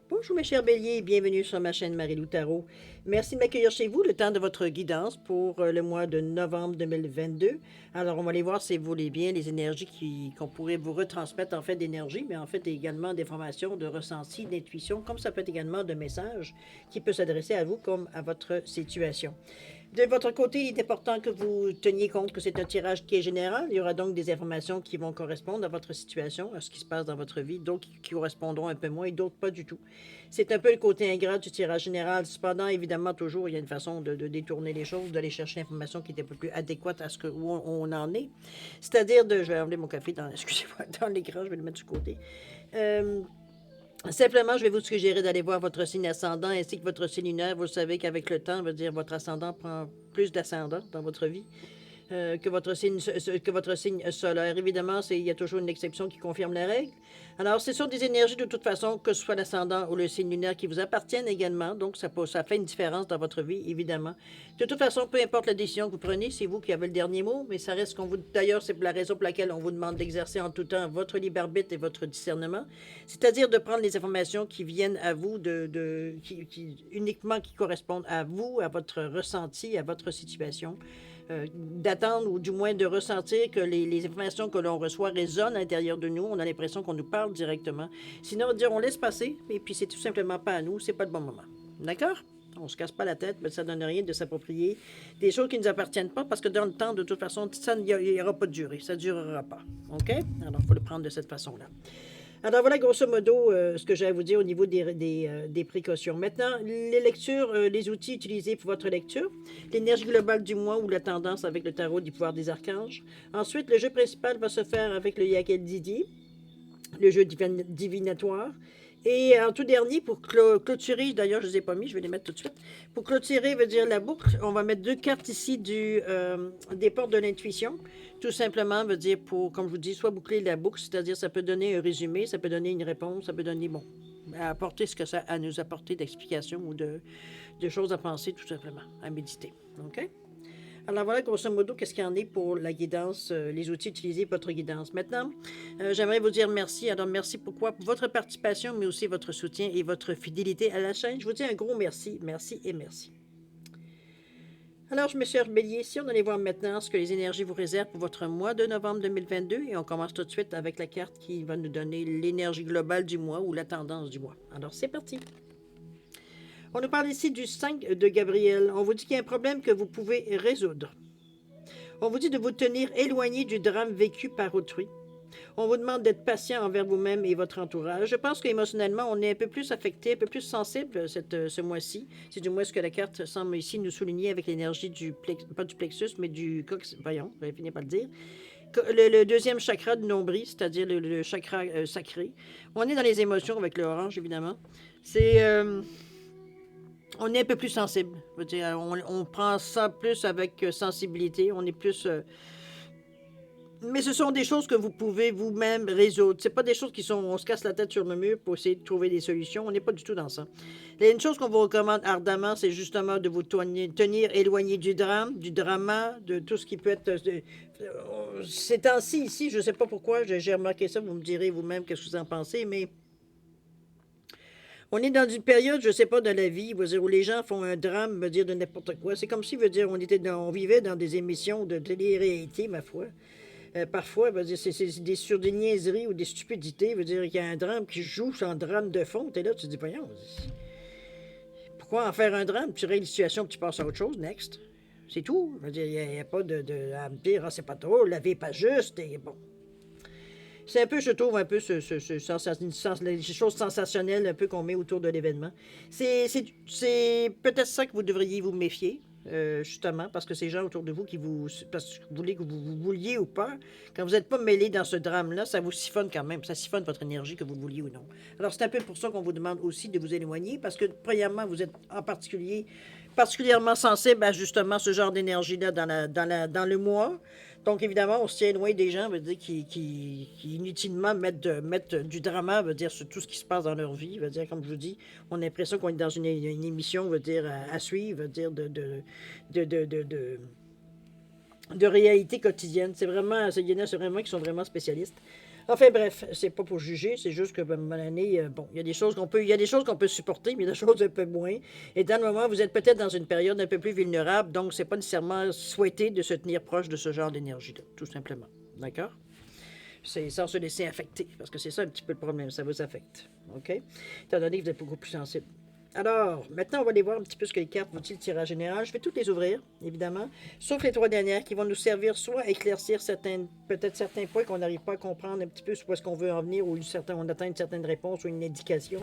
Bonjour mes chers béliers, bienvenue sur ma chaîne Marie-Lou Tarot. Merci de m'accueillir chez vous le temps de votre guidance pour le mois de novembre 2022. Alors on va aller voir si vous voulez bien les énergies qu'on pourrait vous retransmettre en fait d'énergie, mais en fait également d'informations, de ressentis, d'intuition, comme ça peut être également de messages qui peut s'adresser à vous comme à votre situation. De votre côté, il est important que vous teniez compte que c'est un tirage qui est général. Il y aura donc des informations qui vont correspondre à votre situation, à ce qui se passe dans votre vie, d'autres qui correspondront un peu moins et d'autres pas du tout. C'est un peu le côté ingrat du tirage général. Cependant, évidemment, toujours, il y a une façon de détourner les choses, d'aller chercher l'information qui est un peu plus adéquate à où on en est. C'est-à-dire de... Je vais enlever mon café dans, excusez-moi, dans l'écran, je vais le mettre du côté. Simplement, je vais vous suggérer d'aller voir votre signe ascendant ainsi que votre signe lunaire. Vous savez qu'avec le temps, veut dire votre ascendant prend plus d'ascendant dans votre vie. Que votre signe solaire. Évidemment, il y a toujours une exception qui confirme la règle. Alors, ce sont des énergies de toute façon, que ce soit l'ascendant ou le signe lunaire qui vous appartiennent également. Donc, ça fait une différence dans votre vie, évidemment. De toute façon, peu importe la décision que vous prenez, c'est vous qui avez le dernier mot, mais ça reste qu'on vous... D'ailleurs, c'est la raison pour laquelle on vous demande d'exercer en tout temps votre libre arbitre et votre discernement. C'est-à-dire de prendre les informations qui viennent à vous, uniquement qui correspondent à vous, à votre ressenti, à votre situation. D'attendre ou du moins de ressentir que les informations que l'on reçoit résonnent à l'intérieur de nous. On a l'impression qu'on nous parle directement. Sinon, on va dire on laisse passer et puis c'est tout simplement pas à nous, c'est pas le bon moment. D'accord? On se casse pas la tête, mais ça donne rien de s'approprier des choses qui ne nous appartiennent pas parce que dans le temps, de toute façon, ça il n'y aura pas de durée. Ça ne durera pas. OK? Alors, il faut le prendre de cette façon-là. Alors voilà grosso modo ce que j'ai à vous dire au niveau des précautions. Maintenant, les lectures, les outils utilisés pour votre lecture, l'énergie globale du mois ou la tendance avec le tarot du pouvoir des archanges. Ensuite, le jeu principal va se faire avec le Yakel Didi, le jeu divinatoire. Et en tout dernier, pour clôturer, d'ailleurs je ne les ai pas mis, je vais les mettre tout de suite. Pour clôturer, veut dire la boucle, on va mettre deux cartes ici des portes de l'intuition. Tout simplement, veut dire pour, comme je vous dis, soit boucler la boucle, c'est-à-dire ça peut donner un résumé, ça peut donner une réponse, ça peut donner, bon, à apporter ce que ça a à nous apporter d'explications ou de choses à penser, tout simplement, à méditer. OK? Alors voilà, grosso modo, qu'est-ce qu'il y en est pour la guidance, les outils utilisés pour votre guidance. Maintenant, j'aimerais vous dire merci. Alors, merci pourquoi? Pour votre participation, mais aussi votre soutien et votre fidélité à la chaîne. Je vous dis un gros merci, merci et merci. Alors, je me suis Bélier, ici, on allait voir maintenant ce que les énergies vous réservent pour votre mois de novembre 2022. Et on commence tout de suite avec la carte qui va nous donner l'énergie globale du mois ou la tendance du mois. Alors, c'est parti. On nous parle ici du 5 de Gabriel. On vous dit qu'il y a un problème que vous pouvez résoudre. On vous dit de vous tenir éloigné du drame vécu par autrui. On vous demande d'être patient envers vous-même et votre entourage. Je pense qu'émotionnellement, on est un peu plus affecté, un peu plus sensible ce mois-ci. C'est du moins ce que la carte semble ici nous souligner avec l'énergie pas du plexus, mais du voyons, je vais finir par le dire. Le deuxième chakra du nombril, c'est-à-dire le chakra sacré. On est dans les émotions avec le orange, évidemment. On est un peu plus sensible. Je veux dire, on prend ça plus avec sensibilité. On est plus... mais ce sont des choses que vous pouvez vous-même résoudre. C'est pas des choses qui sont... On se casse la tête sur le mur pour essayer de trouver des solutions. On n'est pas du tout dans ça. Il y a une chose qu'on vous recommande ardemment, c'est justement de vous tenir éloigné du drame, du drama, de tout ce qui peut être... ces temps-ci, ici, je ne sais pas pourquoi, j'ai remarqué ça, vous me direz vous-même qu'est-ce que vous en pensez, mais... On est dans une période, je ne sais pas, de la vie, où les gens font un drame, veut dire de n'importe quoi. C'est comme si, veut dire, on vivait dans des émissions de télé-réalité, ma foi. Parfois, veut dire, c'est sur des niaiseries ou des stupidités, veut dire qu'il y a un drame qui joue sans drame de fond. T'es là, tu te dis, voyons, pourquoi en faire un drame? Tu règles la situation, puis tu passes à autre chose, next. C'est tout. Je veux dire, il n'y a pas à me dire, ah, c'est pas drôle, la vie n'est pas juste, et bon. C'est un peu, je trouve, un peu les choses sensationnelles un peu qu'on met autour de l'événement. C'est peut-être ça que vous devriez vous méfier, justement, parce que ces gens autour de vous parce que vous voulez que vous vouliez ou pas, quand vous n'êtes pas mêlé dans ce drame-là, ça vous siphonne quand même, ça siphonne votre énergie, que vous vouliez ou non. Alors c'est un peu pour ça qu'on vous demande aussi de vous éloigner, parce que premièrement, vous êtes particulièrement sensible à justement ce genre d'énergie-là dans le mois. Donc, évidemment, on se tient loin des gens veut dire, qui inutilement mettent du drama veut dire, sur tout ce qui se passe dans leur vie. Veut dire, comme je vous dis, on a l'impression qu'on est dans une émission veut dire, à suivre, veut dire, de réalité quotidienne. C'est vraiment, c'est vraiment qui sont vraiment spécialistes. Enfin bref, c'est pas pour juger, c'est juste que, ben, à un moment donné, bon, il y a des choses il y a des choses qu'on peut supporter, mais il y a des choses un peu moins. Et dans le moment, vous êtes peut-être dans une période un peu plus vulnérable, donc c'est pas nécessairement souhaité de se tenir proche de ce genre d'énergie-là, tout simplement. D'accord? C'est sans se laisser affecter, parce que c'est ça un petit peu le problème, ça vous affecte. OK? Étant donné que vous êtes beaucoup plus sensible. Alors, maintenant, on va aller voir un petit peu ce que les cartes vous disent le tirage général. Je vais toutes les ouvrir, évidemment, sauf les 3 dernières qui vont nous servir soit à éclaircir peut-être certains points qu'on n'arrive pas à comprendre un petit peu sur ce qu'on veut en venir ou on atteint une certaine réponse ou une indication.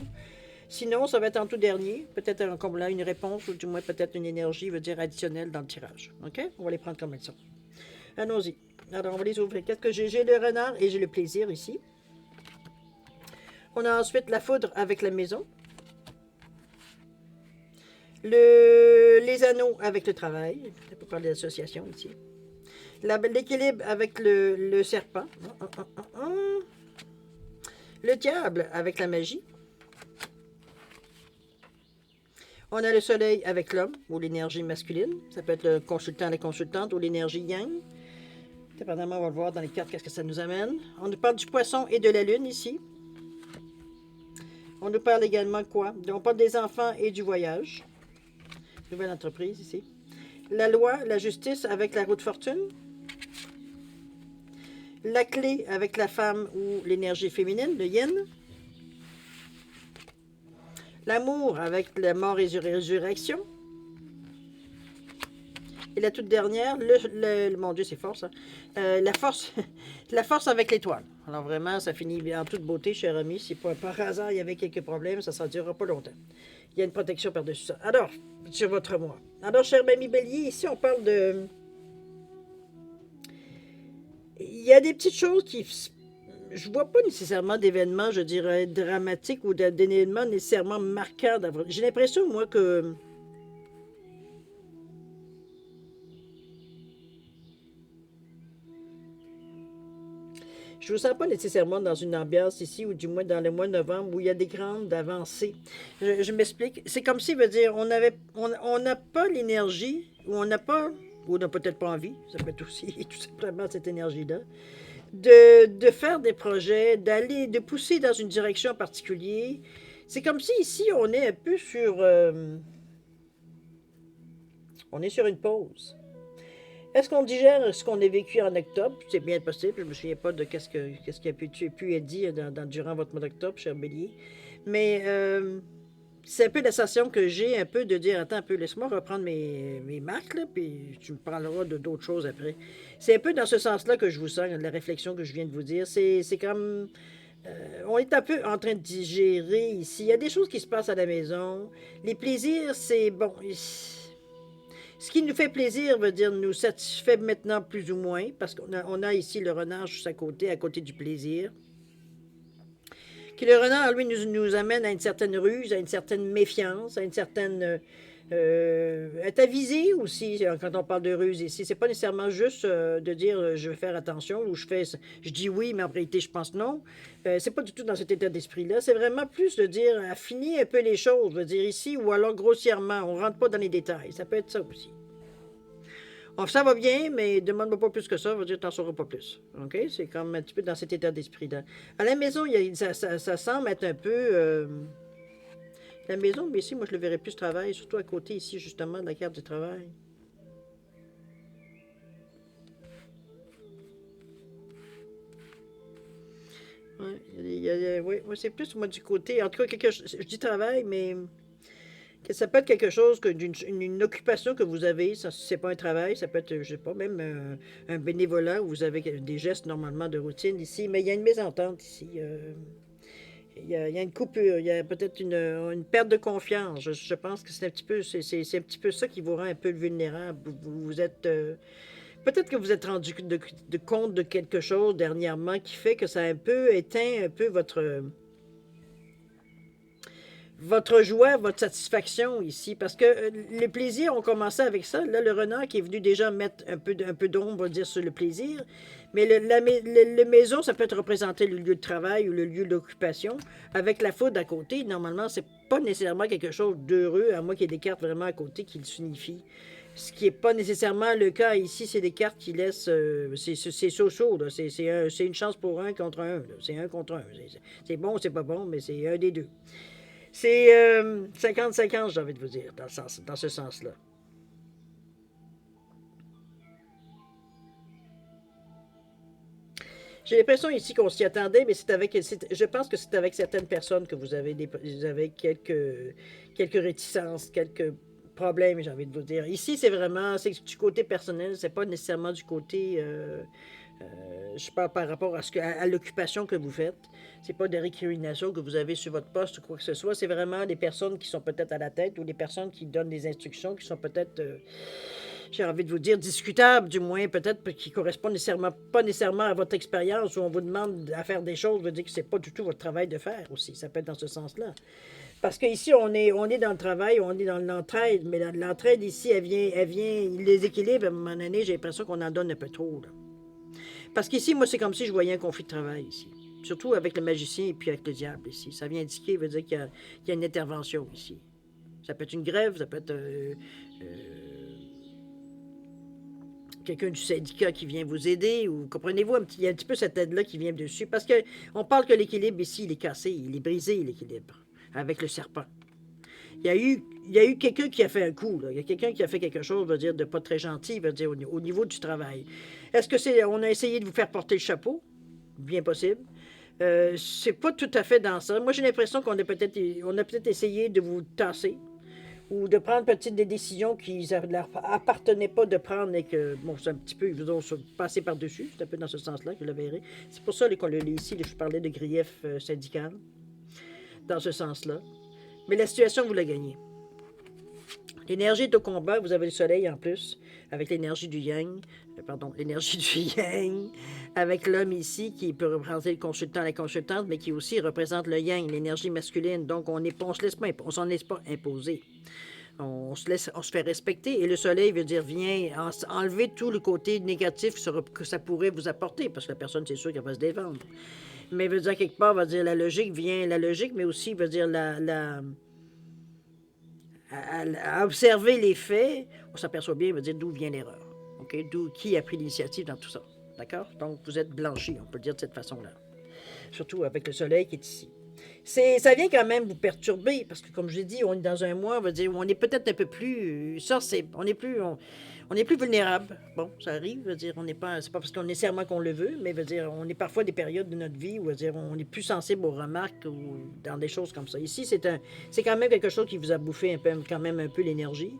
Sinon, ça va être en tout dernier, peut-être comme là une réponse ou du moins peut-être une énergie, veut dire additionnelle dans le tirage. OK? On va les prendre comme elles sont. Allons-y. Alors, on va les ouvrir. Qu'est-ce que j'ai? J'ai le renard et j'ai le plaisir ici. On a ensuite la foudre avec la maison. Les anneaux avec le travail. On peut parler d'association ici. L'équilibre avec le serpent. Le diable avec la magie. On a le soleil avec l'homme ou l'énergie masculine. Ça peut être le consultant, la consultante ou l'énergie yang. Dépendamment, on va le voir dans les cartes, qu'est-ce que ça nous amène. On nous parle du poisson et de la lune ici. On nous parle également de quoi? On parle des enfants et du voyage. Nouvelle entreprise ici. La loi, la justice avec la roue de fortune. La clé avec la femme ou l'énergie féminine, le yin. L'amour avec la mort et la résurrection. Et la toute dernière, mon Dieu, c'est fort ça. La force, la force avec l'étoile. Alors vraiment, ça finit en toute beauté, cher ami. Si par hasard il y avait quelques problèmes, ça ne durera pas longtemps. Il y a une protection par-dessus ça. Alors, sur votre moi. Alors, cher ami Bélier, ici on parle de... Il y a des petites choses qui... Je vois pas nécessairement d'événements, je dirais, dramatiques ou d'événements nécessairement marquants. J'ai l'impression, moi, que... Je ne vous sens pas nécessairement dans une ambiance ici, ou du moins dans le mois de novembre, où il y a des grandes avancées. Je m'explique. C'est comme si, veut dire, on n'a pas l'énergie, ou on n'a pas, ou on n'a peut-être pas envie, ça peut être aussi tout simplement cette énergie-là, de faire des projets, de pousser dans une direction en particulier. C'est comme si ici, on est un peu sur... on est sur une pause. Est-ce qu'on digère ce qu'on a vécu en octobre? C'est bien possible. Je ne me souviens pas de qu'est-ce qui a pu être dit durant votre mois d'octobre, cher Bélier. Mais c'est un peu la sensation que j'ai, un peu de dire, attends un peu, laisse-moi reprendre mes marques, là, puis tu me parleras d'autres choses après. C'est un peu dans ce sens-là que je vous sens, la réflexion que je viens de vous dire. C'est comme... on est un peu en train de digérer ici. Il y a des choses qui se passent à la maison. Les plaisirs, c'est bon... Ce qui nous fait plaisir veut dire nous satisfait maintenant plus ou moins, parce qu'on a ici le renard juste à côté du plaisir. Que le renard, lui, nous amène à une certaine ruse, à une certaine méfiance, à une certaine... être avisé aussi, quand on parle de ruse ici. C'est pas nécessairement juste de dire je vais faire attention ou je dis oui, mais en réalité je pense non. C'est pas du tout dans cet état d'esprit-là. C'est vraiment plus de dire affiner un peu les choses, je veux dire ici, ou alors grossièrement, on rentre pas dans les détails. Ça peut être ça aussi. Ça va bien, mais demande-moi pas plus que ça, va dire t'en sauras pas plus. OK? C'est comme un petit peu dans cet état d'esprit-là. À la maison, ça semble être un peu... la maison, mais ici, moi, je le verrais plus travail, surtout à côté, ici, justement, de la carte du travail. Oui, c'est plus, moi, du côté... En tout cas, je dis travail, mais... Que ça peut être quelque chose, une occupation que vous avez, ça, c'est pas un travail, ça peut être, je sais pas, même un bénévolat où vous avez des gestes normalement de routine ici, mais il y a une mésentente ici. Il y a une coupure, il y a peut-être une perte de confiance. Je pense que c'est un petit peu ça qui vous rend un peu vulnérable. Vous êtes peut-être que vous êtes rendu de compte de quelque chose dernièrement qui fait que ça a un peu éteint un peu votre joie, votre satisfaction ici, parce que les plaisirs ont commencé avec ça. Là, le renard qui est venu déjà mettre un peu d'ombre, on va dire, sur le plaisir. Mais la maison, ça peut être représenté le lieu de travail ou le lieu d'occupation. Avec la foudre à côté, normalement, c'est pas nécessairement quelque chose d'heureux, à moins qu'il y ait des cartes vraiment à côté qui le signifient. Ce qui n'est pas nécessairement le cas ici, c'est des cartes qui laissent. C'est so-so, là. C'est une chance pour un contre un. C'est un contre un. C'est bon, c'est pas bon, mais c'est un des deux. C'est 50-50, j'ai envie de vous dire, dans ce sens-là. J'ai l'impression ici qu'on s'y attendait, mais je pense que c'est avec certaines personnes que vous avez quelques réticences, quelques problèmes, j'ai envie de vous dire. Ici, c'est du côté personnel, c'est pas nécessairement du côté, je parle par rapport à l'occupation que vous faites. C'est pas des récriminations que vous avez sur votre poste ou quoi que ce soit. C'est vraiment des personnes qui sont peut-être à la tête ou des personnes qui donnent des instructions qui sont peut-être j'ai envie de vous dire, discutable, du moins, peut-être qui ne correspond pas nécessairement à votre expérience, où on vous demande à faire des choses, veut dire que c'est pas du tout votre travail de faire aussi. Ça peut être dans ce sens-là. Parce qu'ici, on est dans le travail, on est dans l'entraide, mais l'entraide ici, elle vient, les équilibres, à un moment donné, j'ai l'impression qu'on en donne un peu trop. Là. Parce qu'ici, moi, c'est comme si je voyais un conflit de travail ici. Surtout avec le magicien et puis avec le diable ici. Ça vient indiquer, veut dire qu'il y a une intervention ici. Ça peut être une grève, ça peut être quelqu'un du syndicat qui vient vous aider, ou comprenez-vous, il y a un petit peu cette aide-là qui vient dessus, parce qu'on parle que l'équilibre ici, il est cassé, il est brisé, l'équilibre, avec le serpent. Il y a eu quelqu'un qui a fait un coup, là. Il y a quelqu'un qui a fait quelque chose, veut dire, de pas très gentil, veut dire, au niveau du travail. Est-ce que on a essayé de vous faire porter le chapeau? Bien possible. C'est pas tout à fait dans ça. Moi, j'ai l'impression qu'on a peut-être essayé de vous tasser, ou de prendre peut-être des décisions qui ne leur appartenaient pas de prendre et que, bon, c'est un petit peu, ils vous ont passé par-dessus, c'est un peu dans ce sens-là que je le verrai. C'est pour ça qu'on le lit ici, je parlais de grief syndical, dans ce sens-là. Mais la situation, vous la gagnez. L'énergie est au combat, vous avez le soleil en plus, avec l'énergie du yang, l'énergie du yang, avec l'homme ici qui peut représenter le consultant, la consultante, mais qui aussi représente le yang, l'énergie masculine. Donc, on s'en laisse pas imposer. On se fait respecter. Et le soleil veut dire vient enlever tout le côté négatif que ça pourrait vous apporter, parce que la personne, c'est sûr qu'elle va se défendre. Mais veut dire quelque part, va dire la logique, mais aussi veut dire à observer les faits, on s'aperçoit bien, veut dire d'où vient l'erreur. Okay? Qui a pris l'initiative dans tout ça. D'accord? Donc, vous êtes blanchi, on peut le dire de cette façon-là. Surtout avec le soleil qui est ici. Ça vient quand même vous perturber, parce que comme je l'ai dit, on est dans un mois, on va dire, on est peut-être un peu plus... on est plus vulnérable. Bon, ça arrive, veut dire, c'est pas parce qu'on est nécessairement qu'on le veut, mais veut dire, on est parfois des périodes de notre vie où veut dire, on est plus sensible aux remarques ou dans des choses comme ça. Ici, c'est quand même quelque chose qui vous a bouffé quand même un peu l'énergie.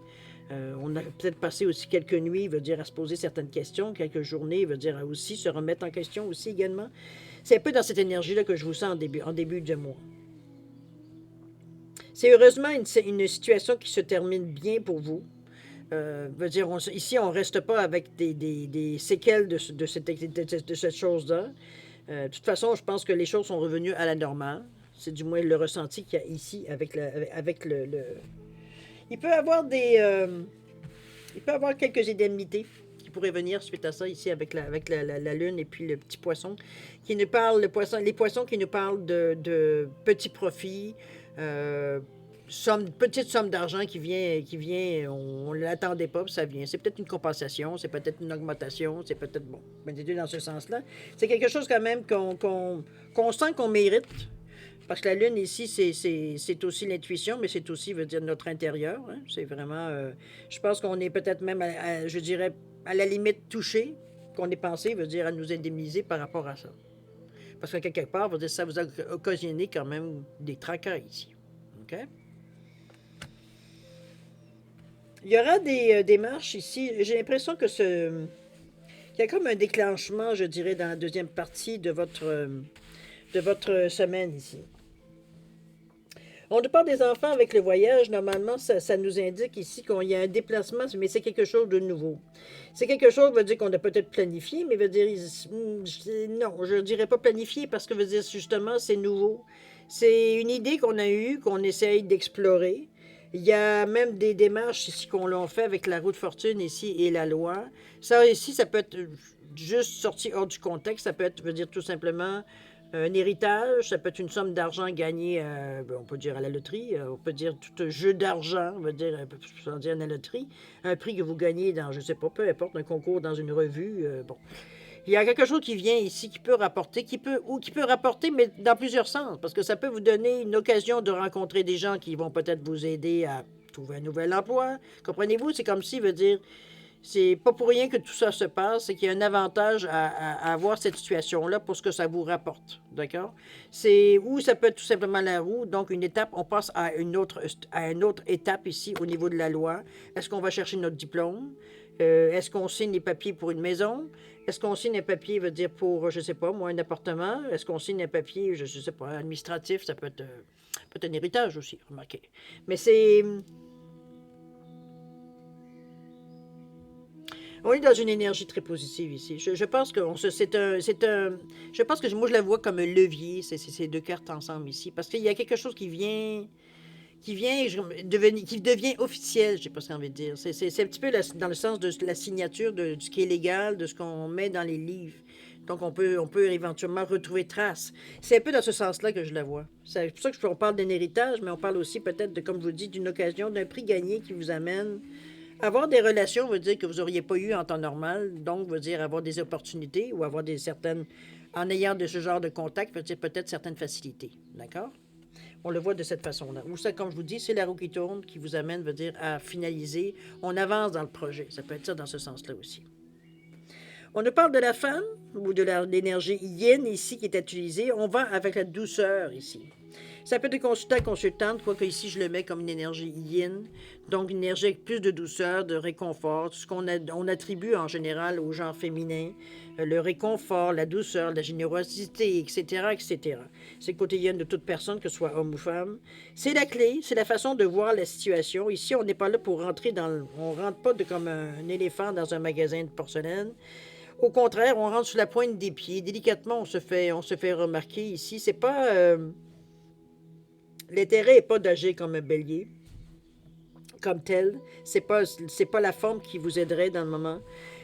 On a peut-être passé aussi quelques nuits, veut dire, à se poser certaines questions, quelques journées, veut dire, à aussi se remettre en question aussi également. C'est un peu dans cette énergie-là que je vous sens en début de mois. C'est heureusement une situation qui se termine bien pour vous. Veut dire, ici, on ne reste pas avec des séquelles de cette chose-là. De toute façon, je pense que les choses sont revenues à la normale. C'est du moins le ressenti qu'il y a ici avec le... Il peut y avoir quelques indemnités qui pourraient venir suite à ça, ici, avec la Lune et puis le petit poisson, qui nous parle, les poissons qui nous parlent de petits profits, petite somme d'argent qui vient, on ne l'attendait pas, puis ça vient. C'est peut-être une compensation, c'est peut-être une augmentation, c'est peut-être, bon, dans ce sens-là. C'est quelque chose quand même qu'on sent qu'on mérite. Parce que la Lune, ici, c'est aussi l'intuition, mais c'est aussi, veut dire, notre intérieur. Hein? C'est vraiment... je pense qu'on est peut-être même, je dirais, à la limite touché, qu'on est pensé, veut dire, à nous indemniser par rapport à ça. Parce que quelque part, veut dire, ça vous a occasionné quand même des tracas ici. OK? Il y aura des démarches ici. J'ai l'impression que il y a comme un déclenchement, je dirais, dans la deuxième partie de votre semaine ici. On nous parle des enfants avec le voyage. Normalement, ça nous indique ici qu'il y a un déplacement, mais c'est quelque chose de nouveau. C'est quelque chose, veut dire qu'on a peut-être planifié, mais veut dire, non, je ne dirais pas planifié parce que veut dire justement, c'est nouveau. C'est une idée qu'on a eue, qu'on essaye d'explorer. Il y a même des démarches ici qu'on l'a fait avec la roue de fortune ici et la loi. Ça ici, ça peut être juste sorti hors du contexte. Ça peut être, veut dire tout simplement, Un héritage, ça peut être une somme d'argent gagnée, on peut dire à la loterie, on peut dire tout un jeu d'argent, on va dire, sans dire à la loterie, un prix que vous gagnez dans, je ne sais pas, peu importe, un concours dans une revue, bon. Il y a quelque chose qui vient ici qui peut rapporter, qui peut rapporter, mais dans plusieurs sens, parce que ça peut vous donner une occasion de rencontrer des gens qui vont peut-être vous aider à trouver un nouvel emploi. Comprenez-vous? C'est comme si, veut dire, c'est pas pour rien que tout ça se passe, c'est qu'il y a un avantage à avoir cette situation-là pour ce que ça vous rapporte. D'accord? C'est où ça peut être tout simplement la roue, donc une étape, on passe à une autre étape ici au niveau de la loi. Est-ce qu'on va chercher notre diplôme? Est-ce qu'on signe les papiers pour une maison? Est-ce qu'on signe un papier, veut dire, pour, je sais pas, moi, un appartement? Est-ce qu'on signe un papier, je sais pas, administratif? Ça peut être un héritage aussi, remarquez. Mais c'est... On est dans une énergie très positive ici. Je pense que je pense que moi je la vois comme un levier, ces deux cartes ensemble ici, parce qu'il y a quelque chose qui devient officiel, je sais pas ce qu'on veut dire. C'est un petit peu dans le sens de la signature de ce qui est légal, de ce qu'on met dans les livres. Donc on peut éventuellement retrouver trace. C'est un peu dans ce sens-là que je la vois. C'est pour ça que on parle d'un héritage, mais on parle aussi peut-être de, comme je vous dis, d'une occasion, d'un prix gagné qui vous amène. Avoir des relations veut dire que vous n'auriez pas eu en temps normal, donc veut dire avoir des opportunités ou avoir des certaines, en ayant de ce genre de contact, veut dire peut-être certaines facilités. D'accord? On le voit de cette façon-là. Ou ça, comme je vous dis, c'est la roue qui tourne qui vous amène, veut dire, à finaliser. On avance dans le projet. Ça peut être ça dans ce sens-là aussi. On nous parle de la femme ou de l'énergie yin ici qui est utilisée. On va avec la douceur ici. Ça peut être consultant, consultante, quoique ici je le mets comme une énergie yin, donc une énergie avec plus de douceur, de réconfort, tout ce on attribue en général au genre féminin, le réconfort, la douceur, la générosité, etc., etc. C'est le côté yin de toute personne, que ce soit homme ou femme. C'est la clé, c'est la façon de voir la situation. Ici, on n'est pas là pour rentrer on rentre pas comme un éléphant dans un magasin de porcelaine. Au contraire, on rentre sous la pointe des pieds. Délicatement, on se fait remarquer ici. C'est pas... l'intérêt n'est pas d'agir comme un bélier, comme tel. C'est pas la forme qui vous aiderait dans le moment.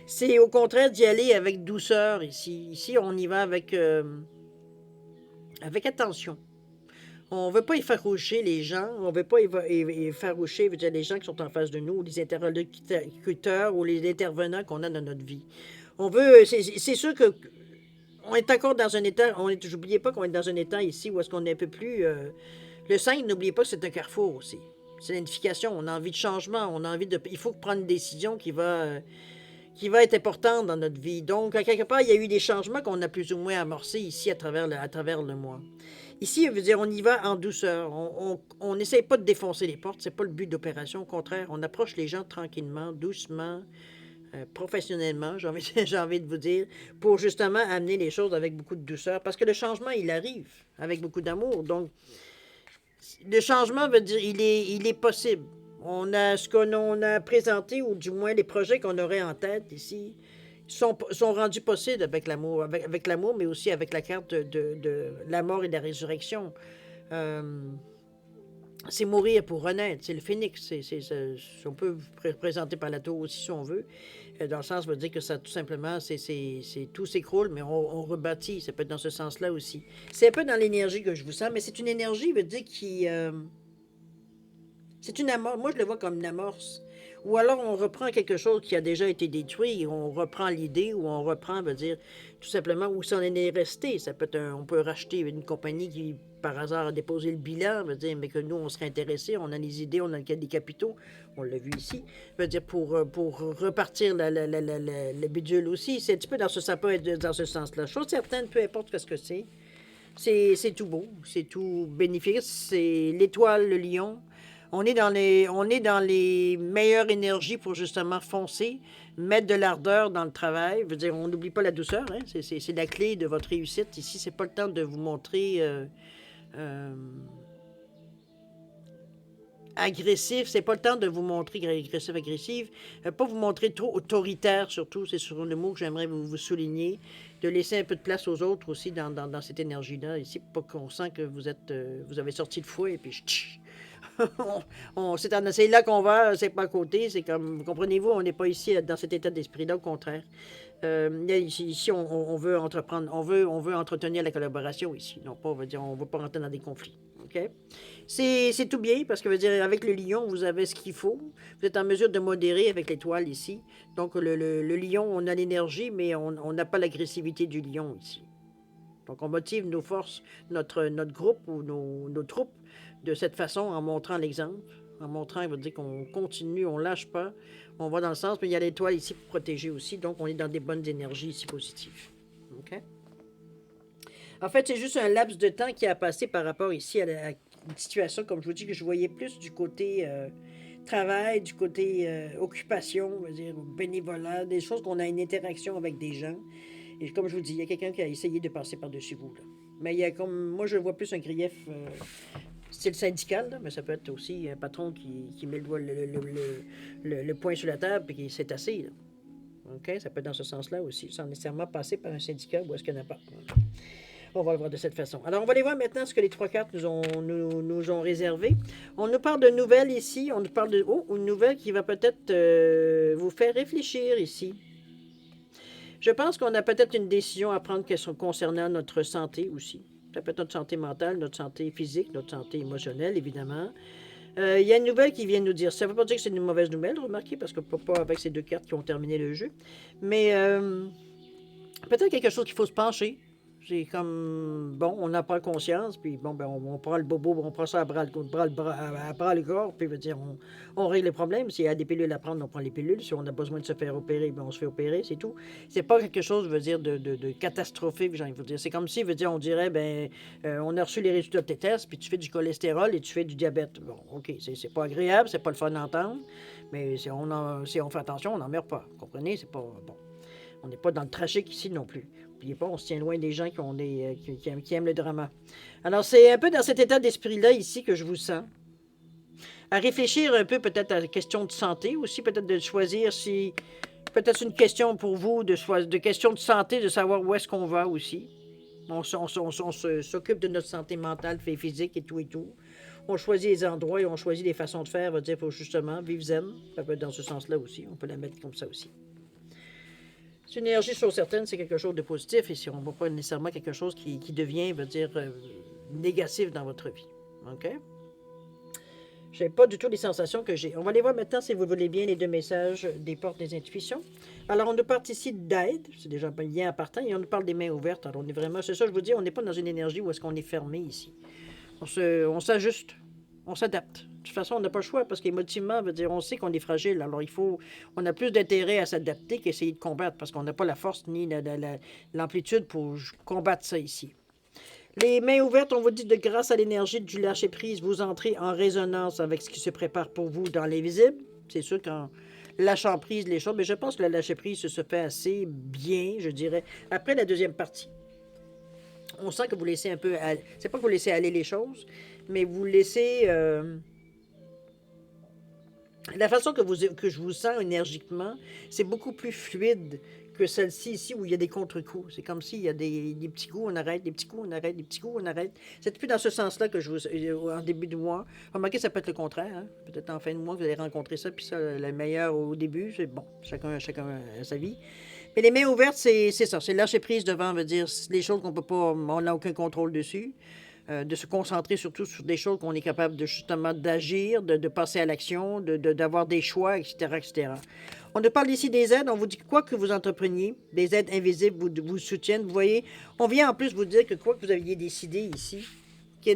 C'est au contraire d'y aller avec douceur ici. Ici, on y va avec attention. On ne veut pas effaroucher les gens, on ne veut pas effaroucher les gens qui sont en face de nous, les interlocuteurs ou les intervenants qu'on a dans notre vie. On veut, c'est sûr que on est encore dans un état, n'oubliez pas qu'on est dans un état ici où est-ce qu'on est un peu plus... le 5, n'oubliez pas que c'est un carrefour aussi. C'est l'identification, on a envie de changement, on a envie de... Il faut prendre une décision qui va être importante dans notre vie. Donc, à quelque part, il y a eu des changements qu'on a plus ou moins amorcés ici à travers le mois. Ici, je veux dire, on y va en douceur. On n'essaye pas de défoncer les portes, c'est pas le but d'opération. Au contraire, on approche les gens tranquillement, doucement, professionnellement, j'ai envie de vous dire, pour justement amener les choses avec beaucoup de douceur. Parce que le changement, il arrive avec beaucoup d'amour. Donc, le changement veut dire il est possible. On a ce qu'on a présenté, ou du moins les projets qu'on aurait en tête ici, sont rendus possibles avec l'amour, mais aussi avec la carte de la mort et de la résurrection. Euh, c'est mourir pour renaître, c'est le phénix. On peut représenter par la tour aussi si on veut. Dans le sens, veut dire que ça, tout simplement, tout s'écroule, mais on rebâtit. Ça peut être dans ce sens-là aussi. C'est un peu dans l'énergie que je vous sens, mais c'est une énergie, veut dire, c'est une amorce. Moi, je le vois comme une amorce. Ou alors, on reprend quelque chose qui a déjà été détruit, et on reprend l'idée, ou on reprend, veut dire, tout simplement, où ça en est resté. Ça peut être on peut racheter une compagnie qui, par hasard, a déposé le bilan, veut dire, mais que nous, on serait intéressés, on a les idées, on a des capitaux, on l'a vu ici, veut dire, pour repartir le bidule aussi. C'est un petit peu ça peut être dans ce sens-là. Chose certaine, peu importe ce que c'est tout beau, c'est tout bénéfique, c'est l'étoile, le lion. On est dans les meilleures énergies pour justement foncer, mettre de l'ardeur dans le travail. Je veux dire, on n'oublie pas la douceur, hein? C'est la clé de votre réussite. Ici, c'est pas le temps de vous montrer euh, agressif. C'est pas le temps de vous montrer agressif. Pas vous montrer trop autoritaire, surtout. C'est sur le mot que j'aimerais vous souligner. De laisser un peu de place aux autres aussi dans cette énergie-là. Ici, pour pas qu'on sent que vous avez sorti le fouet et puis C'est là qu'on va, c'est pas à côté. C'est comme, comprenez-vous, on n'est pas ici dans cet état d'esprit-là, au contraire. Ici, on veut entreprendre, on veut entretenir la collaboration ici. Non pas, on veut dire, on ne veut pas rentrer dans des conflits. OK? C'est tout bien parce que, veut dire, avec le lion, vous avez ce qu'il faut. Vous êtes en mesure de modérer avec l'étoile ici. Donc, le lion, on a l'énergie, mais on n'a pas l'agressivité du lion ici. Donc, on motive nos forces, notre groupe ou nos troupes de cette façon en montrant l'exemple. En montrant, il veut dire qu'on continue, on ne lâche pas, on va dans le sens, mais il y a l'étoile ici pour protéger aussi, donc on est dans des bonnes énergies ici positives. OK? En fait, c'est juste un laps de temps qui a passé par rapport ici à une situation, comme je vous dis, que je voyais plus du côté travail, du côté occupation, on va dire, bénévolat, des choses qu'on a une interaction avec des gens. Et comme je vous dis, il y a quelqu'un qui a essayé de passer par-dessus vous. Là. Mais il y a comme, moi, je vois plus un grief style syndical, là, mais ça peut être aussi un patron qui met le poing sur la table et qui c'est assez. Là. OK? Ça peut être dans ce sens-là aussi, sans nécessairement passer par un syndicat ou est-ce qu'il n'y en a pas. On va le voir de cette façon. Alors, on va aller voir maintenant ce que les trois cartes nous ont réservé. On nous parle de nouvelles ici. On nous parle de une nouvelle qui va peut-être vous faire réfléchir ici. Je pense qu'on a peut-être une décision à prendre concernant notre santé aussi. Ça peut être notre santé mentale, notre santé physique, notre santé émotionnelle, évidemment. Il y a une nouvelle qui vient nous dire. Ça ne veut pas dire que c'est une mauvaise nouvelle, remarquez, parce que pas avec ces deux cartes qui ont terminé le jeu. Mais peut-être quelque chose qu'il faut se pencher. C'est comme, bon, on en prend conscience, puis bon, ben, on prend le bobo, on prend ça à bras le corps, puis veut dire, on règle les problèmes. S'il y a des pilules à prendre, on prend les pilules. Si on a besoin de se faire opérer, ben, on se fait opérer, c'est tout. C'est pas quelque chose, veut dire, de catastrophique, genre, veut dire. C'est comme si, veut dire, on dirait, ben, on a reçu les résultats de tes tests, puis tu fais du cholestérol et tu fais du diabète. Bon, OK, c'est pas agréable, c'est pas le fun d'entendre, mais si on fait attention, on n'en meurt pas. Vous comprenez? C'est pas, bon. On n'est pas dans le tragique ici non plus. N'oubliez pas, on se tient loin des gens qui aiment le drama. Alors, c'est un peu dans cet état d'esprit-là ici que je vous sens. À réfléchir un peu peut-être à la question de santé aussi, peut-être de choisir si... Peut-être une question pour vous, de question de santé, de savoir où est-ce qu'on va aussi. On s'occupe de notre santé mentale, physique et tout et tout. On choisit les endroits et on choisit les façons de faire, va dire, pour justement vivre zen. Ça peut être dans ce sens-là aussi. On peut la mettre comme ça aussi. C'est une énergie, sur certaine, c'est quelque chose de positif. Et si on ne voit pas nécessairement quelque chose qui devient, veut dire, négatif dans votre vie. OK? Je n'ai pas du tout les sensations que j'ai. On va aller voir maintenant, si vous voulez bien, les deux messages des portes des intuitions. Alors, on nous parle ici d'aide. C'est déjà un lien appartant. Et on nous parle des mains ouvertes. Alors, on est vraiment... C'est ça, je vous dis, on n'est pas dans une énergie où est-ce qu'on est fermé ici. On s'ajuste. On s'adapte. De toute façon, on n'a pas le choix parce qu'émotivement, veut dire, on sait qu'on est fragile. Alors, on a plus d'intérêt à s'adapter qu'essayer de combattre parce qu'on n'a pas la force ni l'amplitude pour combattre ça ici. Les mains ouvertes, on vous dit de grâce à l'énergie du lâcher-prise, vous entrez en résonance avec ce qui se prépare pour vous dans l'invisible. C'est sûr qu'en lâchant prise les choses, mais je pense que le lâcher-prise se fait assez bien, je dirais, après la deuxième partie. On sent que vous laissez un peu... C'est pas que vous laissez aller les choses, mais vous laissez... La façon que je vous sens énergiquement, c'est beaucoup plus fluide que celle-ci ici où il y a des contre-coups. C'est comme s'il y a des petits coups, on arrête, des petits coups, on arrête, des petits coups, on arrête. C'est plus dans ce sens-là que je vous... En début de mois. Remarquez, ça peut être le contraire. Hein? Peut-être en fin de mois, vous allez rencontrer ça, puis ça, le meilleur au début, c'est bon, chacun a sa vie. Mais les mains ouvertes, c'est ça. C'est lâcher prise devant, veut dire, les choses qu'on peut pas... On n'a aucun contrôle dessus. De se concentrer surtout sur des choses qu'on est capable de justement d'agir, de passer à l'action, d'avoir des choix, etc., etc. On nous parle ici des aides. On vous dit que quoi que vous entrepreniez, des aides invisibles vous soutiennent. Vous voyez, on vient en plus vous dire que quoi que vous aviez décidé ici,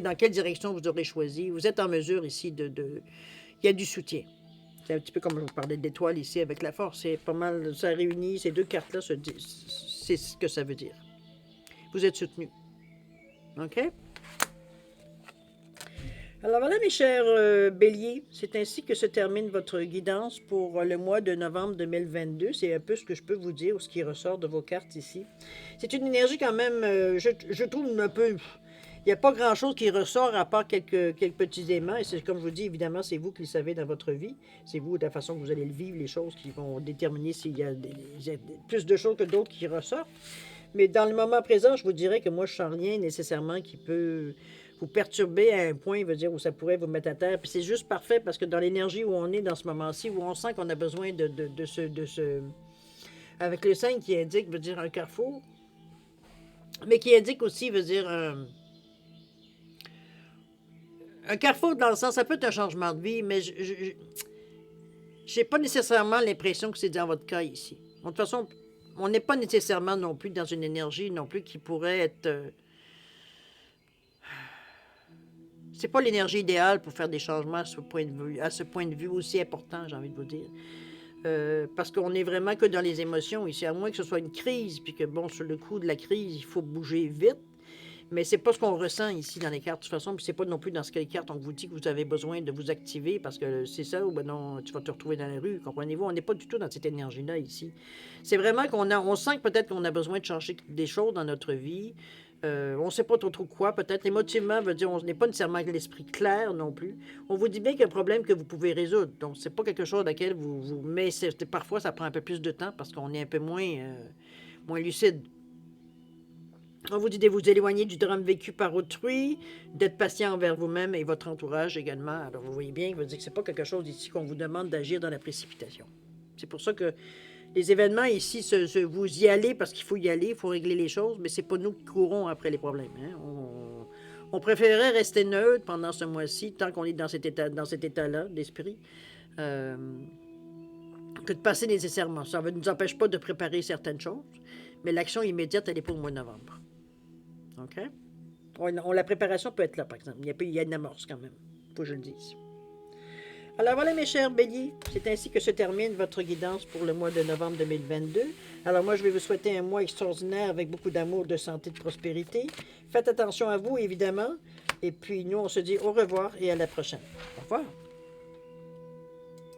dans quelle direction vous aurez choisi, vous êtes en mesure ici il y a du soutien. C'est un petit peu comme je vous parlais d'étoiles ici avec la force. C'est pas mal, ça réunit ces deux cartes-là, c'est ce que ça veut dire. Vous êtes soutenu. OK? Alors voilà, mes chers béliers, c'est ainsi que se termine votre guidance pour le mois de novembre 2022. C'est un peu ce que je peux vous dire, ou ce qui ressort de vos cartes ici. C'est une énergie quand même, je trouve un peu... Il n'y a pas grand-chose qui ressort à part quelques petits aimants. Et c'est comme je vous dis, évidemment, c'est vous qui le savez dans votre vie. C'est vous, de la façon que vous allez le vivre, les choses qui vont déterminer s'il y a plus de choses que d'autres qui ressortent. Mais dans le moment présent, je vous dirais que moi, je ne sens rien nécessairement qui peut vous perturber à un point, veut dire, où ça pourrait vous mettre à terre. Puis c'est juste parfait parce que dans l'énergie où on est dans ce moment-ci, où on sent qu'on a besoin de ce... Avec le 5 qui indique, veut dire un carrefour, mais qui indique aussi, veut dire, un carrefour dans le sens, ça peut être un changement de vie, mais je n'ai pas nécessairement l'impression que c'est dans votre cas ici. De toute façon, on n'est pas nécessairement non plus dans une énergie non plus qui pourrait être... c'est pas l'énergie idéale pour faire des changements à ce point de vue aussi important, j'ai envie de vous dire. Parce qu'on est vraiment que dans les émotions ici, à moins que ce soit une crise, puis que, bon, sur le coup de la crise, il faut bouger vite. Mais c'est pas ce qu'on ressent ici dans les cartes, de toute façon, puis c'est pas non plus dans ce que les cartes, on vous dit que vous avez besoin de vous activer, parce que c'est ça, ou ben non, tu vas te retrouver dans la rue, comprenez-vous? On n'est pas du tout dans cette énergie-là ici. C'est vraiment on sent que peut-être qu'on a besoin de changer des choses dans notre vie. On ne sait pas trop quoi, peut-être émotivement, veut dire on n'est pas nécessairement avec l'esprit clair non plus. On vous dit bien qu'il y a un problème que vous pouvez résoudre. Donc, c'est pas quelque chose à laquelle mais parfois, ça prend un peu plus de temps parce qu'on est un peu moins lucide. On vous dit de vous éloigner du drame vécu par autrui, d'être patient envers vous-même et votre entourage également. Alors, vous voyez bien, il veut dire que c'est pas quelque chose ici qu'on vous demande d'agir dans la précipitation. C'est pour ça que les événements ici, vous y allez parce qu'il faut y aller, il faut régler les choses, mais c'est pas nous qui courons après les problèmes. Hein? On préférerait rester neutre pendant ce mois-ci, tant qu'on est dans cet état-là d'esprit, que de passer nécessairement. Ça ne nous empêche pas de préparer certaines choses, mais l'action immédiate, elle est pour le mois de novembre. OK? La préparation peut être là, par exemple. Il y a une amorce quand même. Il faut que je le dise. Alors voilà, mes chers béliers, c'est ainsi que se termine votre guidance pour le mois de novembre 2022. Alors moi, je vais vous souhaiter un mois extraordinaire avec beaucoup d'amour, de santé, de prospérité. Faites attention à vous, évidemment. Et puis nous, on se dit au revoir et à la prochaine. Au revoir.